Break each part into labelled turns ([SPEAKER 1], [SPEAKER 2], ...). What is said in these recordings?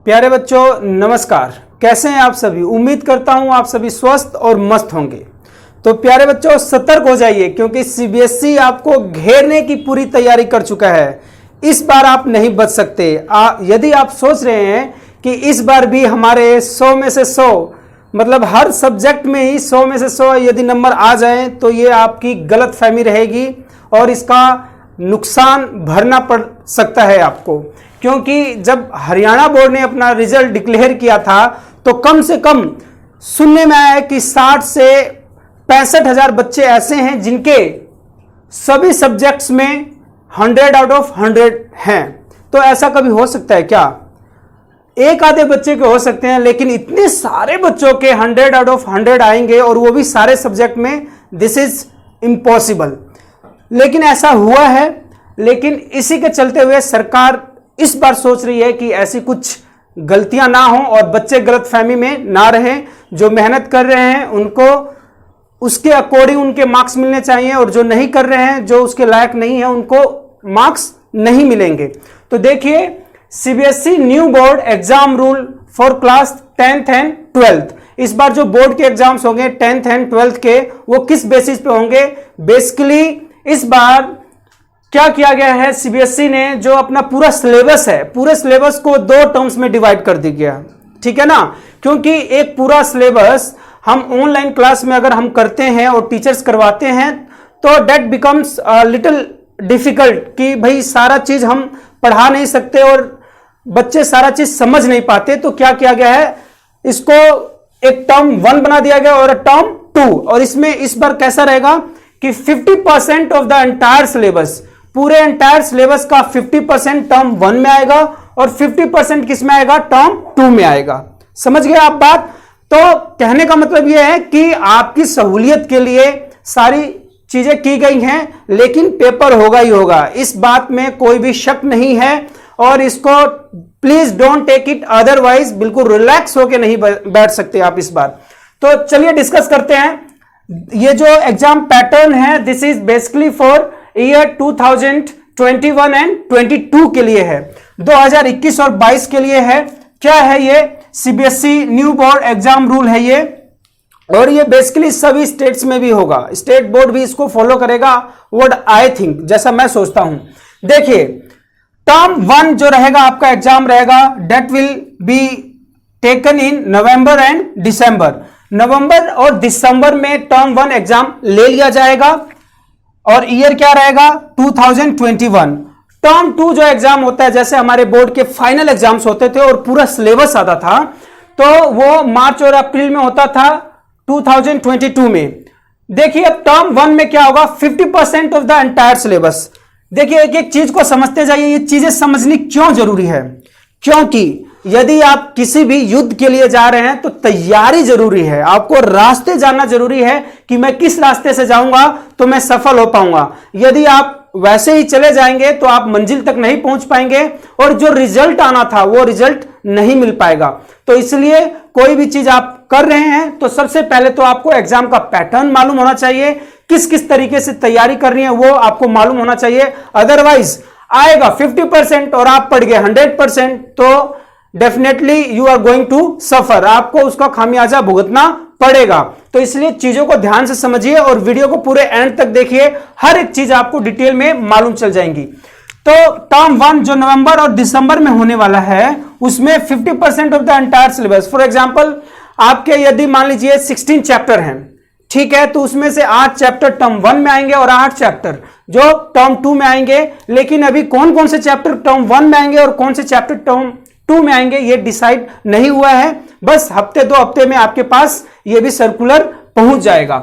[SPEAKER 1] प्यारे बच्चों नमस्कार। कैसे हैं आप सभी? उम्मीद करता हूं आप सभी स्वस्थ और मस्त होंगे। तो प्यारे बच्चों सतर्क हो जाइए क्योंकि सीबीएसई आपको घेरने की पूरी तैयारी कर चुका है। इस बार आप नहीं बच सकते। यदि आप सोच रहे हैं कि इस बार भी हमारे 100 में से 100 मतलब हर सब्जेक्ट में ही 100 में से 100 यदि नंबर आ जाए तो ये आपकी गलत फहमी रहेगी और इसका नुकसान भरना पड़ सकता है आपको। क्योंकि जब हरियाणा बोर्ड ने अपना रिजल्ट डिक्लेयर किया था तो कम से कम सुनने में आया कि 60 से 65,000 बच्चे ऐसे हैं जिनके सभी सब्जेक्ट्स में 100 आउट ऑफ 100 हैं। तो ऐसा कभी हो सकता है क्या? एक आधे बच्चे के हो सकते हैं, लेकिन इतने सारे बच्चों के 100 आउट ऑफ 100 आएंगे और वो भी सारे सब्जेक्ट में, दिस इज इम्पॉसिबल। लेकिन ऐसा हुआ है। लेकिन इसी के चलते हुए सरकार इस बार सोच रही है कि ऐसी कुछ गलतियां ना हो और बच्चे गलतफहमी में ना रहें। जो मेहनत कर रहे हैं उनको उसके अकॉर्डिंग उनके मार्क्स मिलने चाहिए और जो नहीं कर रहे हैं, जो उसके लायक नहीं है, उनको मार्क्स नहीं मिलेंगे। तो देखिए, CBSE new board exam rule for class 10th and 12th। इस बार जो बोर्ड के एग्जाम्स होंगे 10th एंड 12th के, वो किस बेसिस पे होंगे? बेसिकली इस बार क्या किया गया है, सीबीएसई ने जो अपना पूरा सिलेबस है, पूरे सिलेबस को 2 टर्म्स में डिवाइड कर दिया गया। ठीक है ना? क्योंकि एक पूरा सिलेबस हम ऑनलाइन क्लास में अगर हम करते हैं और टीचर्स करवाते हैं तो डेट बिकम्स लिटिल डिफिकल्ट कि भाई सारा चीज हम पढ़ा नहीं सकते और बच्चे सारा चीज समझ नहीं पाते। तो क्या किया गया है, इसको एक टर्म 1 बना दिया गया और टर्म 2। और इसमें इस बार कैसा रहेगा कि 50% ऑफ द एंटायर सिलेबस, पूरे एंटायर सिलेबस का 50% टर्म 1 में आएगा और 50% किस में आएगा? टर्म 2 में आएगा। समझ गए आप बात? तो कहने का मतलब यह है कि आपकी सहूलियत के लिए सारी चीजें की गई हैं, लेकिन पेपर होगा ही होगा, इस बात में कोई भी शक नहीं है। और इसको please don't take it otherwise, बिल्कुल रिलैक्स होकर नहीं बैठ सकते आप इस बार। तो चलिए डिस्कस करते हैं। ये जो एग्जाम पैटर्न है, this is basically for year 2021 and 22 के लिए है, 2021 और 22 के लिए है। क्या है ये? CBSE new board exam rule है ये, और ये बेसिकली सभी स्टेट्स में भी होगा। स्टेट बोर्ड भी इसको फॉलो करेगा, व्हाट आई थिंक, जैसा मैं सोचता हूं। देखिए, टर्म 1 जो रहेगा आपका एग्जाम रहेगा, date will be taken in November and December. नवंबर और दिसंबर में टर्म 1 एग्जाम ले लिया जाएगा और ईयर क्या रहेगा? 2021। टर्म 2 जो एग्जाम होता है, जैसे हमारे बोर्ड के फाइनल एग्जाम्स होते थे और पूरा सिलेबस आता था, तो वो मार्च और अप्रैल में होता था 2022 में। देखिए, अब टर्म 1 में क्या होगा? 50% ऑफ द एंटायर सिलेबस। देखिए, एक एक चीज को समझते जाइए। ये चीजें समझनी क्यों जरूरी है? क्योंकि यदि आप किसी भी युद्ध के लिए जा रहे हैं तो तैयारी जरूरी है। आपको रास्ते जानना जरूरी है कि मैं किस रास्ते से जाऊंगा तो मैं सफल हो पाऊंगा। यदि आप वैसे ही चले जाएंगे तो आप मंजिल तक नहीं पहुंच पाएंगे और जो रिजल्ट आना था वो रिजल्ट नहीं मिल पाएगा। तो इसलिए कोई भी चीज आप कर रहे हैं तो सबसे पहले तो आपको एग्जाम का पैटर्न मालूम होना चाहिए, किस किस तरीके से तैयारी कर रही है वो आपको मालूम होना चाहिए। अदरवाइज आएगा 50% और आप पढ़ गए 100% तो definitely you are going to suffer, आपको उसका खामियाजा भुगतना पड़ेगा। तो इसलिए चीजों को ध्यान से समझिए और वीडियो को पूरे एंड तक देखिए, हर एक चीज आपको डिटेल में मालूम चल जाएंगी। तो टर्म 1 जो नवंबर और दिसंबर में होने वाला है, उसमें 50% of the entire syllabus. For example, आपके यदि मान लीजिए 16 चैप्टर हैं, ठीक है, तो उसमें से 8 चैप्टर टर्म 1 में आएंगे और 8 चैप्टर जो टर्म 2 में आएंगे। लेकिन अभी कौन कौन से चैप्टर टर्म 1 में आएंगे और कौन से चैप्टर टर्म 2 में आएंगे ये डिसाइड नहीं हुआ है। बस हफ्ते 2 हफ्ते में आपके पास ये भी सर्कुलर पहुंच जाएगा।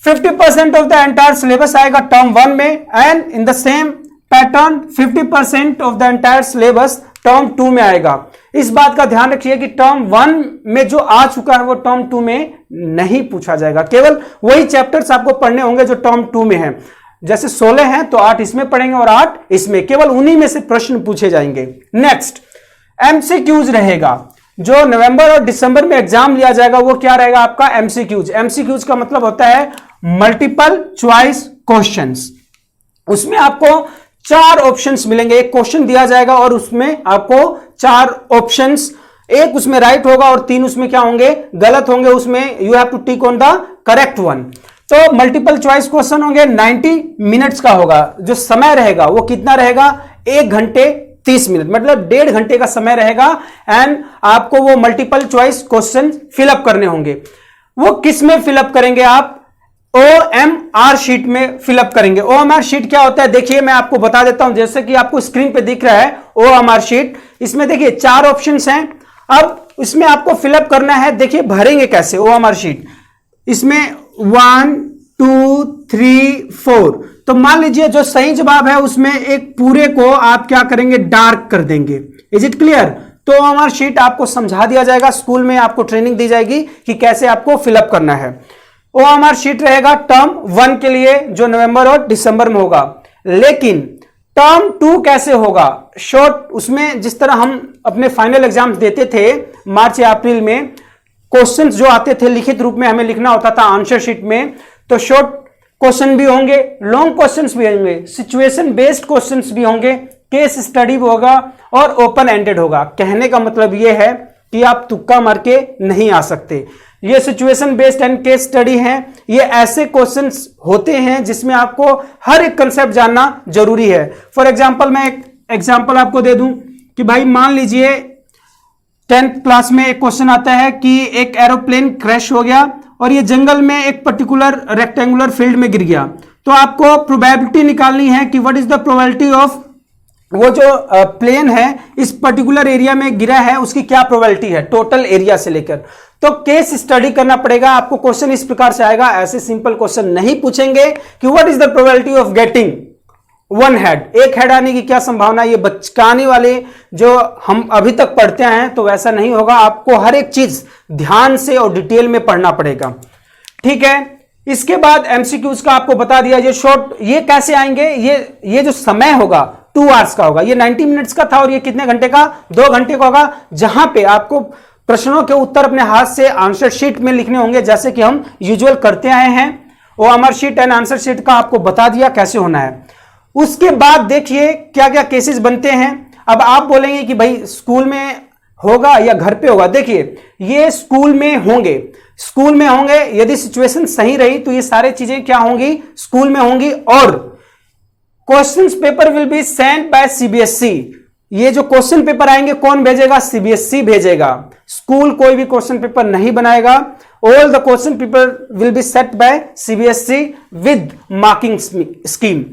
[SPEAKER 1] 50% ऑफ द एंटायर सिलेबस आएगा टर्म 1 में and in the same pattern 50% of the entire syllabus term 2 में आएगा। इस बात का ध्यान रखिए कि टर्म 1 में जो आ चुका है वो टर्म 2 में नहीं पूछा जाएगा। केवल वही चैप्टर्स आपको पढ़ने होंगे जो टर्म 2 में है। जैसे 16 हैं तो 8 इसमें पढ़ेंगे और 8 इसमें, केवल उन्हीं में से प्रश्न पूछे जाएंगे। नेक्स्ट एमसीक्यूज रहेगा। जो नवंबर और दिसंबर में एग्जाम लिया जाएगा वो क्या रहेगा आपका? एमसीक्यूज। एमसीक्यूज का मतलब होता है मल्टीपल चॉइस क्वेश्चंस। उसमें आपको 4 ऑप्शंस मिलेंगे। एक क्वेश्चन दिया जाएगा और उसमें आपको 4 ऑप्शंस एक उसमें राइट होगा और 3 उसमें क्या होंगे, गलत होंगे। उसमें you have to tick on the correct one. तो मल्टीपल चॉइस क्वेश्चन होंगे, 90 मिनट्स का होगा। जो समय रहेगा वो कितना रहेगा, 1 घंटे 30 मिनट, मतलब 1.5 घंटे का समय रहेगा। एंड आपको वो मल्टीपल चॉइस क्वेश्चन फिलअप करने होंगे। वो किस में फिलअप करेंगे आप, OMR शीट में फिलअप करेंगे। OMR शीट क्या होता है, देखिए मैं आपको बता देता हूं। जैसे कि आपको स्क्रीन पे दिख रहा है OMR शीट, इसमें देखिए 4 ऑप्शंस हैं। अब इसमें आपको फिलअप करना है। देखिए भरेंगे कैसे OMR शीट, इसमें 1 2 3 4। तो मान लीजिए जो सही जवाब है उसमें एक पूरे को आप क्या करेंगे, डार्क कर देंगे। Is it clear. तो OMR शीट आपको समझा दिया जाएगा, स्कूल में आपको ट्रेनिंग दी जाएगी कि कैसे आपको फिलअप करना है। OMR शीट रहेगा टर्म 1 के लिए, जो नवंबर और दिसंबर में होगा। लेकिन टर्म 2 कैसे होगा, शॉर्ट, उसमें जिस तरह हम अपने फाइनल एग्जाम्स देते थे मार्च या अप्रैल में, क्वेश्चंस जो आते थे लिखित रूप में हमें लिखना होता था आंसर शीट में। तो शॉर्ट क्वेश्चन भी होंगे, लॉन्ग क्वेश्चंस भी होंगे, सिचुएशन बेस्ड क्वेश्चंस भी होंगे, केस स्टडी भी होगा और ओपन एंडेड होगा। कहने का मतलब यह है कि आप तुक्का मार के नहीं आ सकते। ये situation based and case study हैं। ये ऐसे क्वेश्चंस होते हैं जिसमें आपको हर एक कंसेप्ट जानना जरूरी है। फॉर एग्जांपल मैं एक एग्जांपल आपको दे दूं कि भाई मान लीजिए 10th क्लास में एक क्वेश्चन आता है कि एक एरोप्लेन क्रैश हो गया और ये जंगल में एक पर्टिकुलर रेक्टेंगुलर फील्ड में गिर गया। तो आपको प्रोबेबिलिटी निकालनी है कि what is the probability of, वो जो प्लेन है इस पर्टिकुलर एरिया में गिरा है उसकी क्या प्रोबेबिलिटी है टोटल एरिया से लेकर। तो केस स्टडी करना पड़ेगा आपको। क्वेश्चन इस प्रकार से आएगा, ऐसे सिंपल क्वेश्चन नहीं पूछेंगे कि what is the probability of getting 1 head, एक हेड आने की क्या संभावना। ये बचकाने वाले जो हम अभी तक पढ़ते हैं तो वैसा नहीं होगा। आपको हर एक चीज ध्यान से और डिटेल में पढ़ना पड़ेगा, ठीक है। इसके बाद एमसीक्यूज का आपको बता दिया। ये शॉर्ट, ये कैसे आएंगे, ये जो समय होगा 2 आवर्स का होगा। ये 90 मिनट्स का था और ये कितने घंटे का, 2 घंटे का होगा। जहां पे आपको प्रश्नों के उत्तर अपने हाथ से आंसर शीट में लिखने होंगे, जैसे कि हम यूजुअल करते आए हैं। OMR sheet and answer sheet का आपको बता दिया कैसे होना है। उसके बाद देखिए क्या क्या केसेस बनते हैं। अब आप बोलेंगे कि भाई स्कूल में होगा या घर पे होगा। देखिए ये स्कूल में होंगे, स्कूल में होंगे। यदि सिचुएशन सही रही तो ये सारी चीजें क्या होंगी, स्कूल में होंगी। और questions paper will be sent by CBSE। ये जो क्वेश्चन पेपर आएंगे कौन भेजेगा, CBSE भेजेगा। स्कूल कोई भी क्वेश्चन पेपर नहीं बनाएगा। All the question paper will be set by CBSE with marking scheme.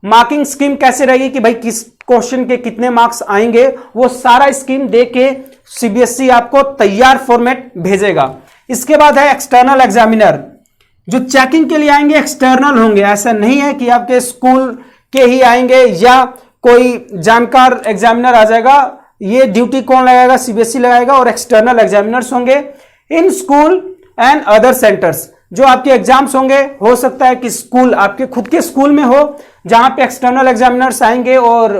[SPEAKER 1] Marking scheme कैसे रहेगी कि भाई किस क्वेश्चन के कितने मार्क्स आएंगे, वो सारा स्कीम दे के CBSE आपको तैयार फॉर्मेट भेजेगा। इसके बाद है एक्सटर्नल एग्जामिनर, जो चेकिंग के लिए आएंगे एक्सटर्नल होंगे। ऐसा नहीं है कि आपके स्कूल के ही आएंगे या कोई जानकार एग्जामिनर आ जाएगा। ये ड्यूटी कौन लगाएगा, CBSE लगाएगा। और एक्सटर्नल एग्जामिनर्स होंगे in school and other centres. जो आपके एग्जाम्स होंगे, हो सकता है कि स्कूल आपके खुद के स्कूल में हो जहां पे एक्सटर्नल एग्जामिनर्स आएंगे और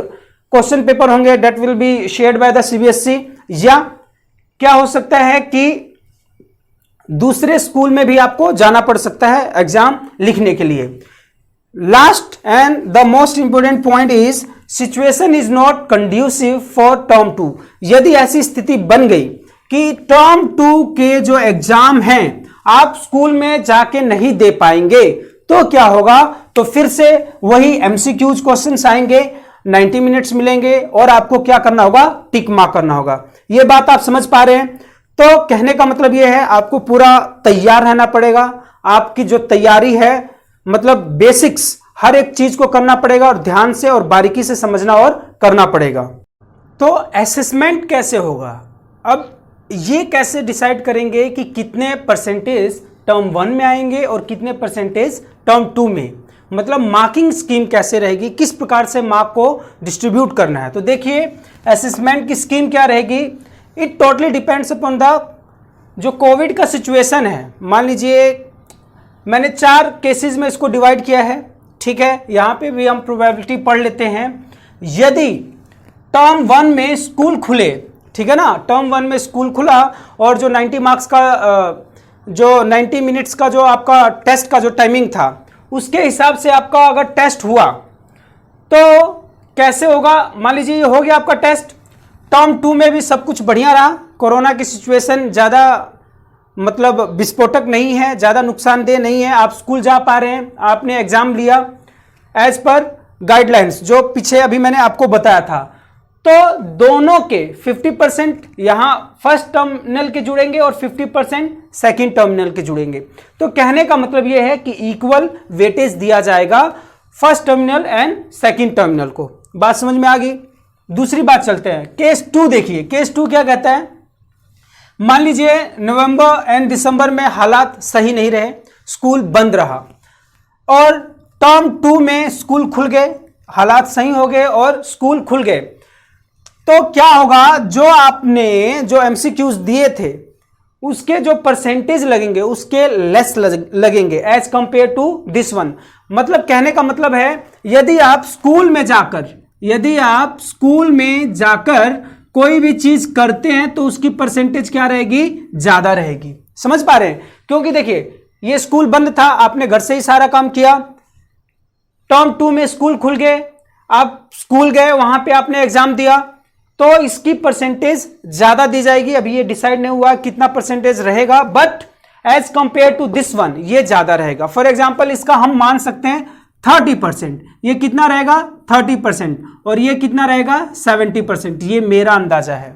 [SPEAKER 1] क्वेश्चन पेपर होंगे that will be shared by the CBSE। या क्या हो सकता है कि दूसरे स्कूल में भी आपको जाना पड़ सकता है एग्जाम लिखने के लिए। Last and the most important point is situation is not conducive for term 2। यदि ऐसी स्थिति बन गई कि टर्म 2 के जो एग्जाम हैं आप स्कूल में जाके नहीं दे पाएंगे तो क्या होगा, तो फिर से वही MCQs क्वेश्चंस आएंगे, 90 मिनट्स मिलेंगे और आपको क्या करना होगा, टिक मार्क करना होगा। यह बात आप समझ पा रहे हैं। तो कहने का मतलब यह है आपको पूरा तैयार रहना पड़ेगा। आपकी जो तैयारी है मतलब बेसिक्स हर एक चीज को करना पड़ेगा और ध्यान से और बारीकी से समझना और करना पड़ेगा। तो असेसमेंट कैसे होगा, अब ये कैसे डिसाइड करेंगे कि कितने परसेंटेज टर्म 1 में आएंगे और कितने परसेंटेज टर्म 2 में, मतलब मार्किंग स्कीम कैसे रहेगी, किस प्रकार से मार्क को डिस्ट्रीब्यूट करना है। तो देखिए असेसमेंट की स्कीम क्या रहेगी, it totally depends upon the जो कोविड का सिचुएशन है। मान लीजिए मैंने 4 केसेस में इसको डिवाइड किया है, ठीक है। यहां पे भी हम प्रोबेबिलिटी पढ़ लेते हैं। यदि टर्म 1 में स्कूल खुले, ठीक है ना, टर्म 1 में स्कूल खुला और जो 90 मार्क्स का जो 90 मिनट्स का जो आपका टेस्ट का जो टाइमिंग था उसके हिसाब से आपका अगर टेस्ट हुआ तो कैसे होगा। मान लीजिए ये हो गया आपका टेस्ट, टर्म 2 में भी सब कुछ बढ़िया रहा, कोरोना की सिचुएशन ज़्यादा मतलब विस्फोटक नहीं है, ज़्यादा नुकसानदेह नहीं है, आप स्कूल जा पा रहे हैं, आपने एग्जाम लिया एज पर गाइडलाइंस जो पीछे अभी मैंने आपको बताया था। तो दोनों के 50% यहाँ फर्स्ट टर्मिनल के जुड़ेंगे और 50% सेकेंड टर्मिनल के जुड़ेंगे। तो कहने का मतलब यह है कि इक्वल वेटेज दिया जाएगा first terminal and second terminal को। बात समझ में आ गई। दूसरी बात चलते हैं, केस 2 देखिए। केस 2 क्या कहता है, मान लीजिए नवंबर एंड दिसंबर में हालात सही नहीं रहे, स्कूल बंद रहा, और टर्म 2 में स्कूल खुल गए, हालात सही हो गए और स्कूल खुल गए। तो क्या होगा, जो आपने जो एमसीक्यूज दिए थे उसके जो परसेंटेज लगेंगे उसके लेस लगेंगे as compare to this one. मतलब कहने का मतलब है, यदि आप स्कूल में जाकर कोई भी चीज करते हैं तो उसकी परसेंटेज क्या रहेगी, ज्यादा रहेगी। समझ पा रहे हैं? क्योंकि देखिए ये स्कूल बंद था, आपने घर से ही सारा काम किया, टर्म 2 में स्कूल खुल गए, आप स्कूल गए, वहां पे आपने एग्जाम दिया, तो इसकी परसेंटेज ज्यादा दी जाएगी। अभी ये डिसाइड नहीं हुआ कितना परसेंटेज रहेगा, but as compare to this one ये ज्यादा रहेगा। फॉर एग्जाम्पल इसका हम मान सकते हैं 30%, ये कितना रहेगा 30%, और ये कितना रहेगा 70%। ये मेरा अंदाजा है,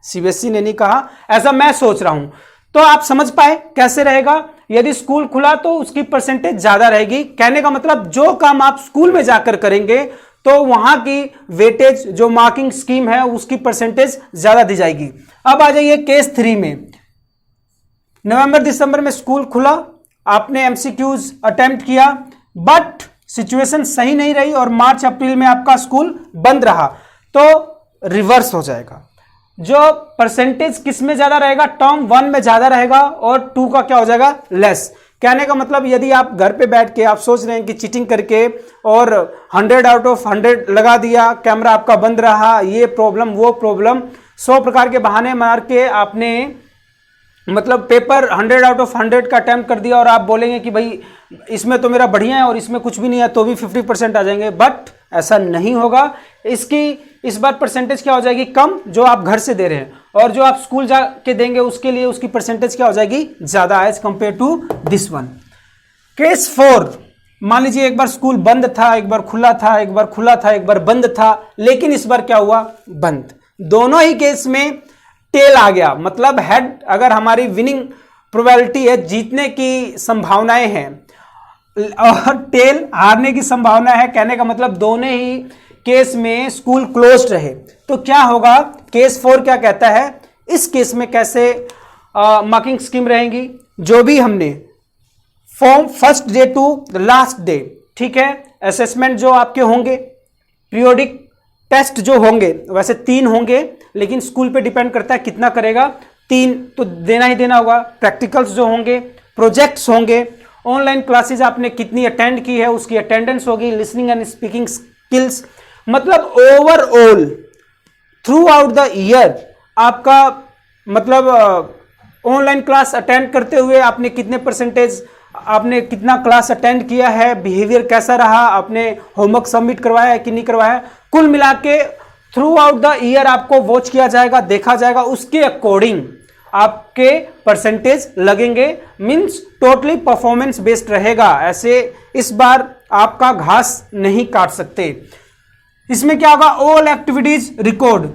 [SPEAKER 1] सीबीएसई ने नहीं कहा, ऐसा मैं सोच रहा हूं। तो आप समझ पाए कैसे रहेगा। यदि स्कूल खुला तो उसकी परसेंटेज ज्यादा रहेगी। कहने का मतलब जो काम आप स्कूल में जाकर करेंगे तो वहां की वेटेज जो मार्किंग स्कीम है उसकी परसेंटेज ज्यादा दी जाएगी। अब आ जाइए केस 3 में। नवंबर दिसंबर में स्कूल खुला, आपने एमसीक्यूज अटेम्प्ट किया, बट सिचुएशन सही नहीं रही और मार्च अप्रैल में आपका स्कूल बंद रहा, तो रिवर्स हो जाएगा। जो परसेंटेज किस में ज्यादा रहेगा, टर्म 1 में ज्यादा रहेगा और 2 का क्या हो जाएगा, लेस। कहने का मतलब यदि आप घर पे बैठ के आप सोच रहे हैं कि चीटिंग करके और 100 आउट ऑफ 100 लगा दिया, कैमरा आपका बंद रहा, ये प्रॉब्लम वो प्रॉब्लम, 100 प्रकार के बहाने मार के आपने मतलब पेपर 100 आउट ऑफ 100 का अटेम्प्ट कर दिया, और आप बोलेंगे कि भाई इसमें तो मेरा बढ़िया है और इसमें कुछ भी नहीं है, तो भी 50% आ जाएंगे। बट ऐसा नहीं होगा। इसकी इस बार परसेंटेज क्या हो जाएगी, कम, जो आप घर से दे रहे हैं, और जो आप स्कूल जाके देंगे उसके लिए उसकी परसेंटेज क्या हो जाएगी, ज्यादा as compare to this one. Case 4, मान लीजिए एक बार स्कूल बंद था, एक बार खुला था, एक बार खुला था, एक बार बंद था, लेकिन इस बार क्या हुआ, बंद। दोनों ही केस में टेल आ गया, मतलब हेड अगर हमारी विनिंग प्रोबेबिलिटी है, जीतने की संभावनाएं हैं, और टेल हारने की संभावना है। कहने का मतलब दोनों ही केस में स्कूल क्लोज्ड रहे। तो क्या होगा, केस 4 क्या कहता है, इस केस में कैसे मार्किंग स्कीम रहेंगी, जो भी हमने from first day to last day, ठीक है, असेसमेंट जो आपके होंगे, पीरियोडिक टेस्ट जो होंगे, वैसे 3 होंगे, लेकिन स्कूल पे डिपेंड करता है कितना करेगा, 3 तो देना ही देना होगा। प्रैक्टिकल्स जो होंगे, प्रोजेक्ट्स होंगे, ऑनलाइन क्लासेस आपने कितनी अटेंड की है उसकी अटेंडेंस होगी, लिसनिंग एंड स्पीकिंग स्किल्स, मतलब overall through out the year आपका मतलब ऑनलाइन क्लास अटेंड करते हुए आपने कितने परसेंटेज, आपने कितना क्लास अटेंड किया है, बिहेवियर कैसा रहा, आपने होमवर्क सबमिट करवाया है कि नहीं करवाया, कुल मिला के थ्रू आउट द ईयर आपको वॉच किया जाएगा, देखा जाएगा, उसके अकॉर्डिंग आपके परसेंटेज लगेंगे। मींस टोटली परफॉर्मेंस बेस्ड रहेगा। ऐसे इस बार आपका घास नहीं काट सकते। इसमें क्या होगा, ऑल एक्टिविटीज रिकॉर्ड,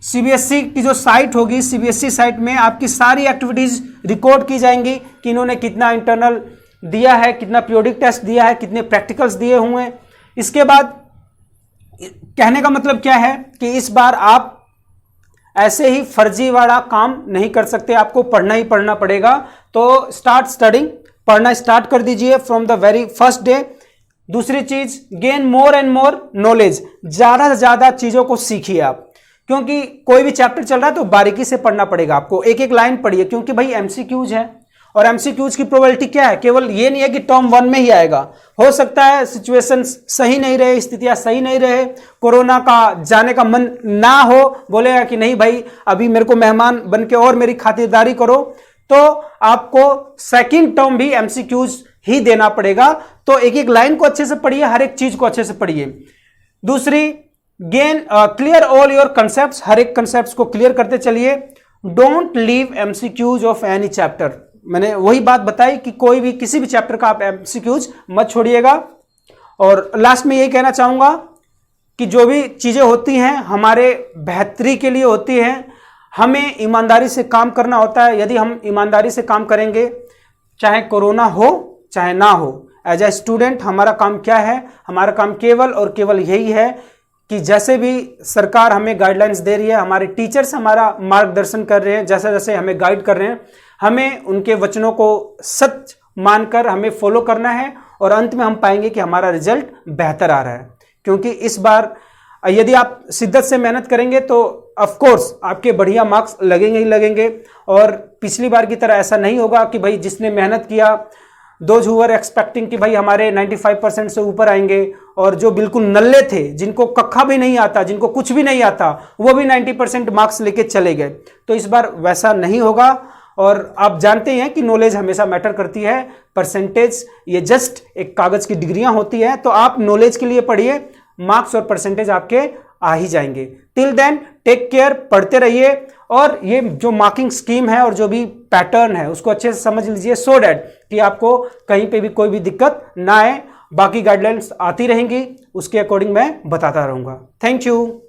[SPEAKER 1] सीबीएसई की जो साइट होगी, सीबीएसई साइट में आपकी सारी एक्टिविटीज रिकॉर्ड की जाएंगी कि इन्होंने कितना इंटरनल दिया है, कितना पीरियोडिक टेस्ट दिया है, कितने प्रैक्टिकल्स दिए हुए हैं। इसके बाद कहने का मतलब क्या है कि इस बार आप ऐसे ही फर्जी वाला काम नहीं कर सकते, आपको पढ़ना ही पढ़ना पड़ेगा। तो स्टार्ट स्टडिंग, पढ़ना स्टार्ट कर दीजिए from the very first day. दूसरी चीज, gain more and more knowledge, ज्यादा से ज्यादा चीजों को सीखिए आप, क्योंकि कोई भी चैप्टर चल रहा है तो बारीकी से पढ़ना पड़ेगा आपको, एक एक लाइन पढ़िए, क्योंकि भाई एमसीक्यूज है, और एमसीक्यूज की प्रोबेबिलिटी क्या है, केवल ये नहीं है कि टर्म 1 में ही आएगा, हो सकता है सिचुएशन सही नहीं रहे, स्थितियां सही नहीं रहे, कोरोना का जाने का मन ना हो, बोलेगा कि नहीं भाई अभी मेरे को मेहमान बन के और मेरी खातिरदारी करो, तो आपको सेकंड टर्म भी एमसीक्यूज ही देना पड़ेगा। तो एक एक लाइन को अच्छे से पढ़िए, हर एक चीज को अच्छे से पढ़िए। दूसरी, gain clear all your concept, हर एक कंसेप्ट को क्लियर करते चलिए। Don't leave MCQs of any chapter, मैंने वही बात बताई कि कोई भी किसी भी चैप्टर का आप एमसीक्यूज मत छोड़िएगा। और लास्ट में यही कहना चाहूंगा कि जो भी चीजें होती हैं हमारे बेहतरी के लिए होती हैं, हमें ईमानदारी से काम करना होता है। यदि हम ईमानदारी से काम करेंगे, चाहे कोरोना हो चाहे ना हो, एज ए स्टूडेंट हमारा काम क्या है? हमारा काम केवल और केवल यही है कि जैसे भी सरकार हमें गाइडलाइंस दे रही है, हमारे टीचर्स हमारा मार्गदर्शन कर रहे हैं, जैसे जैसे हमें गाइड कर रहे हैं, हमें उनके वचनों को सच मानकर हमें फॉलो करना है और अंत में हम पाएंगे कि हमारा रिजल्ट बेहतर आ रहा है। क्योंकि इस बार यदि आप शिद्दत से मेहनत करेंगे तो ऑफ कोर्स आपके बढ़िया मार्क्स लगेंगे ही लगेंगे। और पिछली बार की तरह ऐसा नहीं होगा कि भाई जिसने मेहनत किया, दोज हु वर एक्सपेक्टिंग कि भाई हमारे 95% से ऊपर आएंगे, और जो बिल्कुल नल्ले थे, जिनको कक्का भी नहीं आता, जिनको कुछ भी नहीं आता, वो भी 90% मार्क्स लेके चले गए। तो इस बार वैसा नहीं होगा। और आप जानते हैं कि नॉलेज हमेशा मैटर करती है, परसेंटेज ये जस्ट एक कागज की डिग्रियां होती है। तो आप नॉलेज के लिए पढ़िए, मार्क्स और परसेंटेज आपके आ ही जाएंगे। टिल देन टेक केयर, पढ़ते रहिए और ये जो मार्किंग स्कीम है और जो भी पैटर्न है उसको अच्छे से समझ लीजिए, सो डैट कि आपको कहीं पे भी कोई भी दिक्कत ना आए। बाकी गाइडलाइंस आती रहेंगी, उसके अकॉर्डिंग मैं बताता रहूंगा। Thank you.